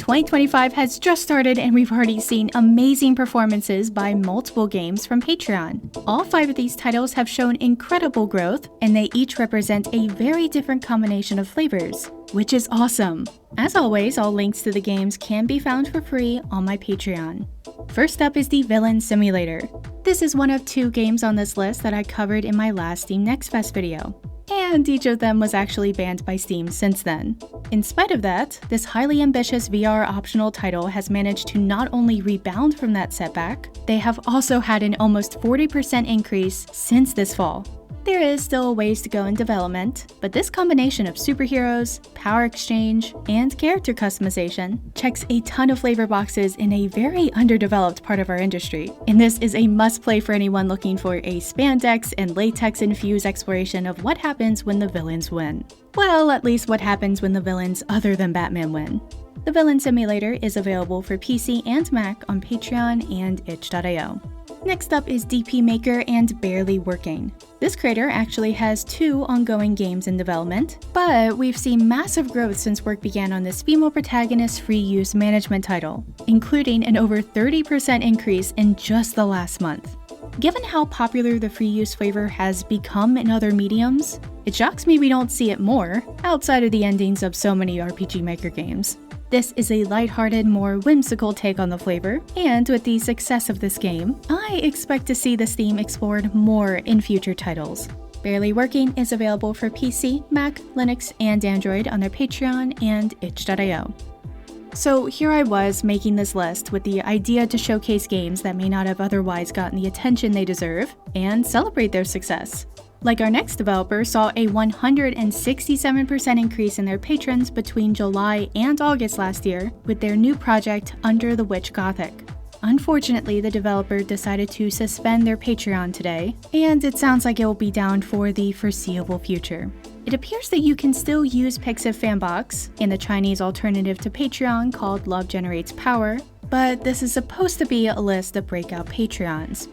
2025 has just started and we've already seen amazing performances by multiple games from Patreon. All 5 of these titles have shown incredible growth, and they each represent a very different combination of flavors, which is awesome. As always, all links to the games can be found for free on my Patreon. First up is the Villain Simulator. This is one of 2 games on this list that I covered in my last Steam Next Fest video, and each of them was actually banned by Steam since then. In spite of that, this highly ambitious VR optional title has managed to not only rebound from that setback, they have also had an almost 40% increase since this fall. There is still a ways to go in development, but this combination of superheroes, power exchange, and character customization checks a ton of flavor boxes in a very underdeveloped part of our industry, and this is a must-play for anyone looking for a spandex and latex-infused exploration of what happens when the villains win. Well, at least what happens when the villains other than Batman win. The Villain Simulator is available for PC and Mac on Patreon and itch.io. Next up is DP Maker and Barely Working. This creator actually has 2 ongoing games in development, but we've seen massive growth since work began on this female protagonist free use management title, including an over 30% increase in just the last month. Given how popular the free use flavor has become in other mediums, it shocks me we don't see it more outside of the endings of so many RPG Maker games. This is a lighthearted, more whimsical take on the flavor, and with the success of this game, I expect to see this theme explored more in future titles. Barely Working is available for PC, Mac, Linux, and Android on their Patreon and itch.io. So here I was making this list with the idea to showcase games that may not have otherwise gotten the attention they deserve and celebrate their success. Like our next developer saw a 167% increase in their patrons between July and August last year with their new project Under the Witch Gothic. Unfortunately, the developer decided to suspend their Patreon today, and it sounds like it will be down for the foreseeable future. It appears that you can still use Pixiv Fanbox and the Chinese alternative to Patreon called Love Generates Power, but this is supposed to be a list of breakout Patreons.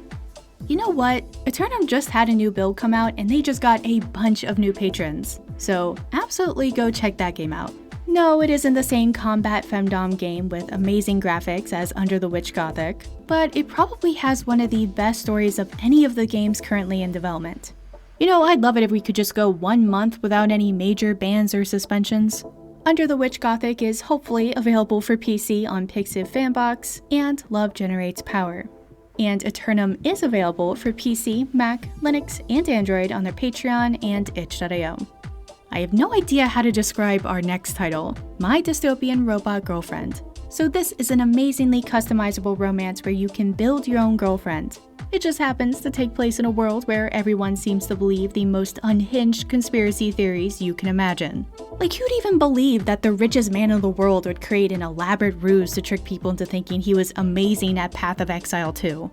You know what? Eternum just had a new build come out and they just got a bunch of new patrons, so absolutely go check that game out. No, it isn't the same combat femdom game with amazing graphics as Under the Witch Gothic, but it probably has one of the best stories of any of the games currently in development. You know, I'd love it if we could just go 1 month without any major bans or suspensions. Under the Witch Gothic is hopefully available for PC on Pixiv Fanbox and Love Generates Power. And Eternum is available for PC, Mac, Linux, and Android on their Patreon and itch.io. I have no idea how to describe our next title, My Dystopian Robot Girlfriend. So this is an amazingly customizable romance where you can build your own girlfriend. It just happens to take place in a world where everyone seems to believe the most unhinged conspiracy theories you can imagine. Like, who'd even believe that the richest man in the world would create an elaborate ruse to trick people into thinking he was amazing at Path of Exile 2?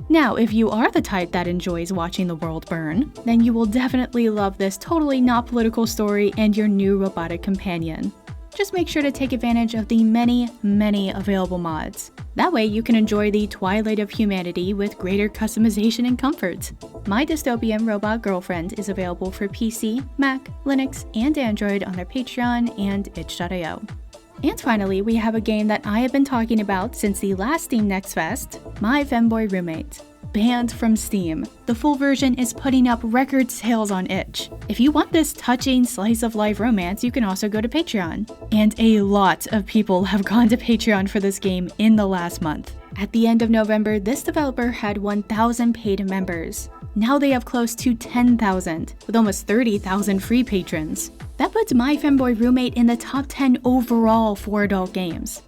Now, if you are the type that enjoys watching the world burn, then you will definitely love this totally not political story and your new robotic companion. Just make sure to take advantage of the many available mods. That way you can enjoy the twilight of humanity with greater customization and comfort. My Dystopian Robot Girlfriend is available for PC, Mac, Linux, and Android on their Patreon and itch.io. And finally, we have a game that I have been talking about since the last Steam Next Fest, My Femboy Roommate. Banned from Steam. The full version is putting up record sales on itch. If you want this touching slice of life romance, you can also go to Patreon. And a lot of people have gone to Patreon for this game in the last month. At the end of November, this developer had 1,000 paid members. Now they have close to 10,000, with almost 30,000 free patrons. That puts My Femboy Roommate in the top 10 overall for adult games.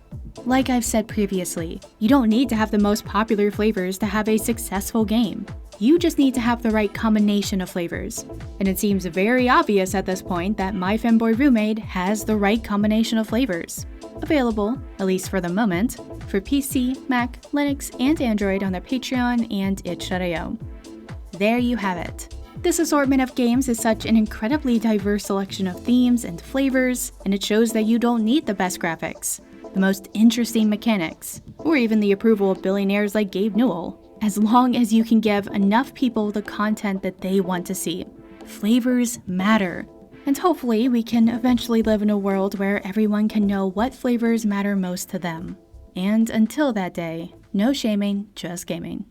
Like I've said previously, you don't need to have the most popular flavors to have a successful game. You just need to have the right combination of flavors. And it seems very obvious at this point that My Femboy Roommate has the right combination of flavors. Available, at least for the moment, for PC, Mac, Linux, and Android on their Patreon and itch.io. There you have it. This assortment of games is such an incredibly diverse selection of themes and flavors, and it shows that you don't need the best graphics, the most interesting mechanics, or even the approval of billionaires like Gabe Newell, as long as you can give enough people the content that they want to see. Flavors matter. And hopefully we can eventually live in a world where everyone can know what flavors matter most to them. And until that day, no shaming, just gaming.